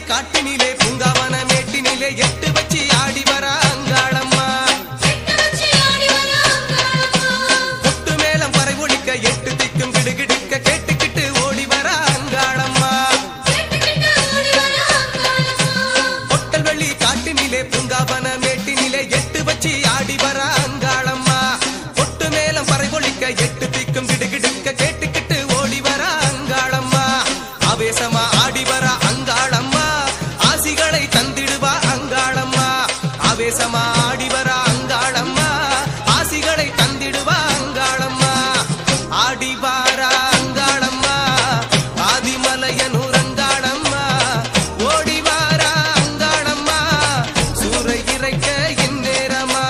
காட்டினிலே பூங்காவன மேட்டினிலே எட்டு வச்சு ஆடி வர அங்காளம்மா கொட்டு மேளம் பறை ஒழிக்க எட்டு திக்கும் கிடுகிடுக்க கேட்டுக்கிட்டு ஓடி வர அங்காளம்மா பொட்டல் வெள்ளி காட்டினிலே பூங்காவன மேட்டினிலே எட்டு வச்சு ஆடி வர அங்காளம்மா கொட்டு மேளம் பறை ஒழிக்க எட்டு திக்கும் கிடுகிடுக்க கேட்டுக்கிட்டு ஓடி வர அங்காளம்மா ஆவேசமா ஆடி வர அங்காளம்மா ஆசிகளை தந்திடுவா அங்காளம்மா ஆவேசமா ஆடி வர அங்காளம்மா ஆசிகளை தந்திடுவா அங்காளம்மா ஆடி வர அங்காளம்மா ஆதிமலையனூர் அங்காளம்மா ஓடி வர அங்காளம்மா சூறை இறைக்க இந்நேரமா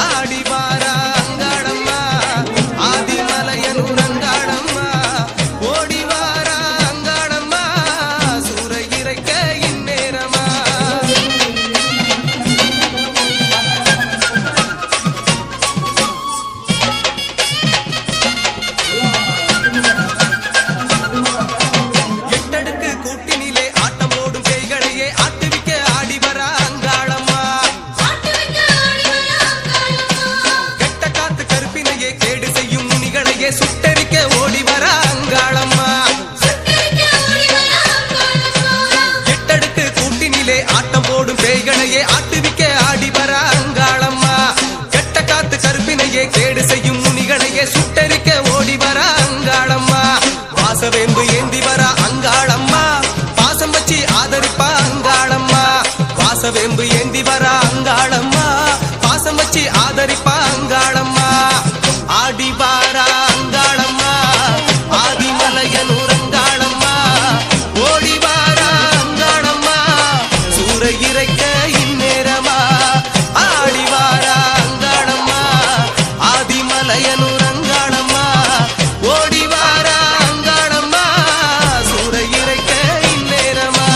ஆடி வர அங்காளம்மா ஆதிமலையனூர் அங்காளம்மா ஓடி வர அங்காளம்மா சூறை இறைக்க இந்நேரமா எட்டடுக்கு கூட்டினிலே ஆட்டம் போடும் பேய்களையே ஆட்டுவிக்க ஆடி வர அங்காளம்மா கெட்ட காத்து கருப்பினையே கேடு செய்யும் முனிகளையே சுட்டரிக்க ஓடி வர அங்காளம்மா எட்டடுக்கு கூட்டினிலே ஆட்டம் போடும் பேய்களையே ஆட்டுவிக்க ஆடி வர அங்காளம்மா கெட்ட காத்து கருப்பினையே கேடு செய்யும் முனிகளையே சுட்டரிக்க ஓடி வர அங்காளம்மா வாசவேம்பு ஏந்தி வர அங்காளம்மா பாசம் வச்சு ஆதரிப்பா அங்காளம்மா வாசவேம்பு ஏந்தி வர அங்காளம்மா பாசம் வச்சு ஆதரிப்பா அங்காளம்மா ஆடி வர அங்காளம்மா ஆதிமலையனூர் அங்காளம்மா ஓடி வர அங்காளம்மா சூறை இறைக்க இந்நேரமா ஆடி வர அங்காளம்மா ஆதிமலையனூர் அங்காளம்மா ஓடி வர அங்காளம்மா சூறை இறைக்க இந்நேரமா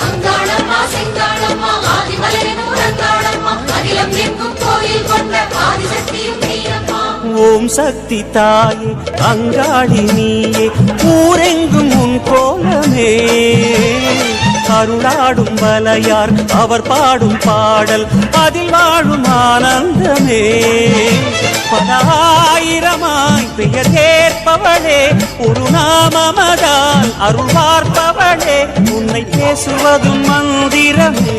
அங்காளம்மா செங்காளம்மா ஆதிமலையனூர் அங்காளம்மா அகிலம் எங்கும் கோயில் கொண்ட ஆதிசக்தியும் நீரம்மா. ஓம் சக்தி தாயே அங்காளி நீயே ஊரெங்கும் உன் கோலமே அருளாடும் வலையார் அவர் பாடும் பாடல் அதில் வாழும் ஆனந்தமே பல ஆயிரமாய் பெயர் கேட்பவளே ஒரு நாமமதால் அருள் பார்ப்பவளே உன்னை பேசுவதும் மந்திரமே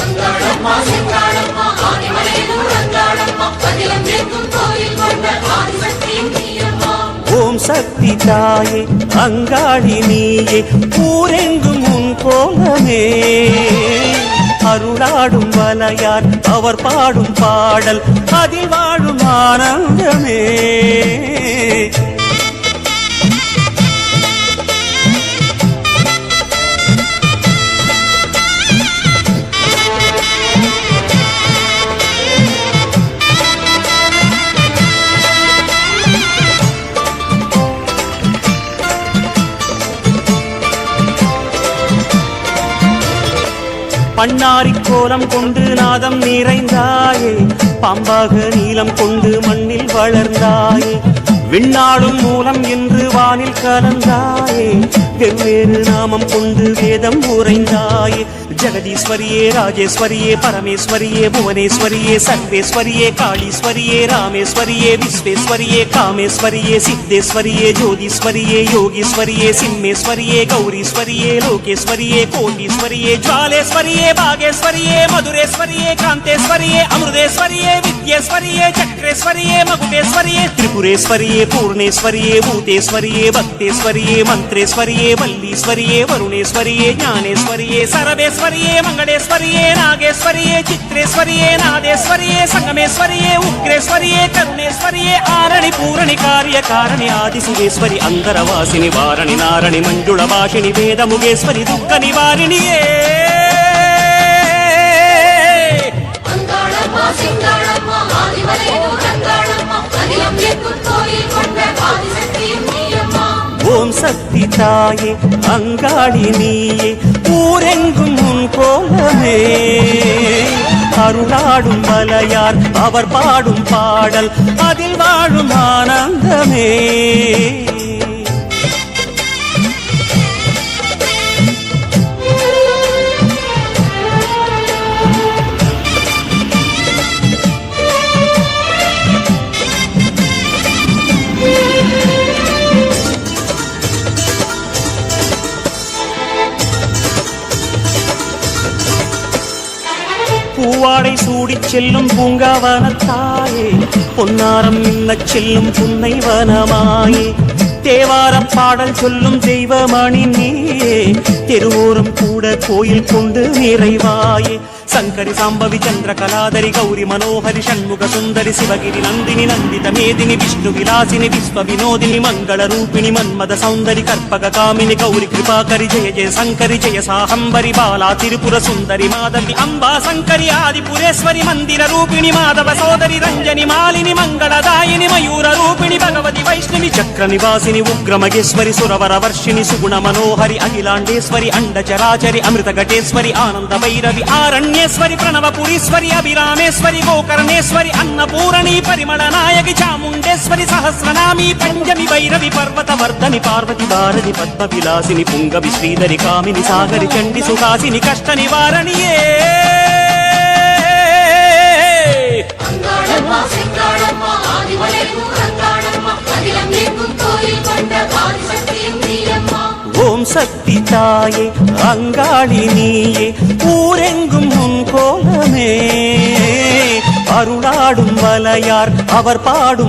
அங்காளம்மா செங்காளம்மா ஆதிமலையனூர் அங்காளம்மா அகிலம் எங்கும் கோயில் கொண்ட ஆதிசக்தியும் நீரம்மா. ஓம் சக்தி தாயே அங்காளி நீயே ஊரெங்கும் உன் கோலமே அருளாடும் வலையார் அவர் பாடும் பாடல் அதில் வாழும் ஆனந்தமே பண்ணாரி கோலம் கொண்டு நாதம் நிறைந்தாயே பாம்பாக நீலம் கொண்டு மண்ணில் வளர்ந்தாயே விண்ணாடும் மூலம் என்று வானில் கலந்தாயே வெவ்வேறு நாமம் கொண்டு வேதம் உரைந்தாயே ஜெகதீஸ்வரியே ராஜேஸ்வரியே பரமேஸ்வரியே புவனேஸ்வரியே சர்வேஸ்வரியே காளீஸ்வரியே ராமேஸ்வரியே விஸ்வேஸ்வரியே காமேஸ்வரியே சித்தேஸ்வரியே ஜோதீஸ்வரியே யோகீஸ்வரியே சிம்மேஸ்வரியே கௌரீஸ்வரியே லோகேஸ்வரியே கோட்டீஸ்வரியே ஜுவாலேஸ்வரியே பாகேஸ்வரியே மதுரேஸ்வரியே காந்தேஸ்வரியே அமிர்தேஸ்வரியே வித்யேஸ்வரியே சக்ரேஸ்வரியே மகுடேஸ்வரியே திரிபுரேஸ்வரியே பூர்ணேஸ்வரியே பூதேஸ்வரியே பக்தேஸ்வரியே மந்திரேஸ்வரியே வல்லீஸ்வரியே வருணேஸ்வரியே ஞானேஸ்வரியே சரபேஸ்வரியே மங்களேஸ்வரியே நாகேஸ்வரியே சித்ரேஸ்வரியே நாதேஸ்வரியே சங்கமேஸ்வரியே உக்ரேஸ்வரியே கருணேஸ்வரியே ஆரணி பூரணி காரிய காரணி ஆதிசிவேஸ்வரி அந்தரவாசினி வாரணி நாரணி மஞ்சுள பாஷினி வேதமுகேஸ்வரி துக்க நிவாரிணியே அங்காளம்மா சிங்காளம்மா ஆதிமலையனூர் அங்காளம்மா அகிலம் எங்கும் கோயில் கொண்ட ஆதிசக்தியும் நீயம்மா ஓம் சக்தி தாயே அங்காளி நீயே ஊரெங்கும் உன் கோலமே அருளாடும் மலையார் அவர் பாடும் பாடல் அதில் வாழும் ஆனந்தமே பூவாடை சூடிச் செல்லும் பூங்காவனத்தாயே பொன்னாரம் மின்னச் செல்லும் புன்னை வனமாயே தேவாரப் பாடல் சொல்லும் தெய்வமணி நீயே தெருவோரம் கூட கோயில் கொண்டு நிறைவாயே சங்கரி சாம்பவி சந்திர கலாதரி கௌரி மனோஹரி ஷண்முக சுந்தரி சிவகிரி நந்தினி நந்தித மேதினி விஷ்ணு விலாசினி விஸ்வ வினோதினி மங்கள ரூபிணி மன்மத சௌந்தரி கற்பக காமினி கௌரி கிருபாகரி ஜெய ஜெய சங்கரி ஜெய சாஹம்பரி பாலா திரிபுர சுந்தரி மாதவி அம்பா சங்கரி ஆதிபுரேஸ்வரி மந்திர ரூபிணி மாதவ சோதரி ரஞ்சனி மாலினி மங்களதாயினி மயூர ரூபிணி பகவதி வைஷ்ணவி சக்கர நிவாசினி உக்ர மகேஸ்வரி சுரவர வர்ஷிணி சுகுண மனோஹரி அகிலாண்டேஸ்வரி அண்ட சராச்சரி அமிர்த கட்டேஸ்வரி ஆனந்த வைரவி ஆரண்யேஸ்வரி प्रणवपुरीश्वरी अभिरामेश्वरी गोकर्णेश्वरी अन्नपूर्णी परिमल नायकी चामुण्डेश्वरी सहस्रनामी पंचमी भैरवी पर्वतवर्धनि पार्वती भारती पद्म विलासिनी पुंगवी श्रीधरी कामिनी सागरी चंडी सुहासिनी कष्ट निवारणिये அங்காளம்மா சிங்காளம்மா ஆதிமலையனூர் அங்காளம்மா அகிலம் எங்கும் கோயில் கொண்ட ஆதிசக்தியும் நீயம்மா ஓம் சக்தி தாயே அங்காளி நீயே ஊரெங்கும் உன் கோலமே அருளாடும் மலையார் அவர் பாடும்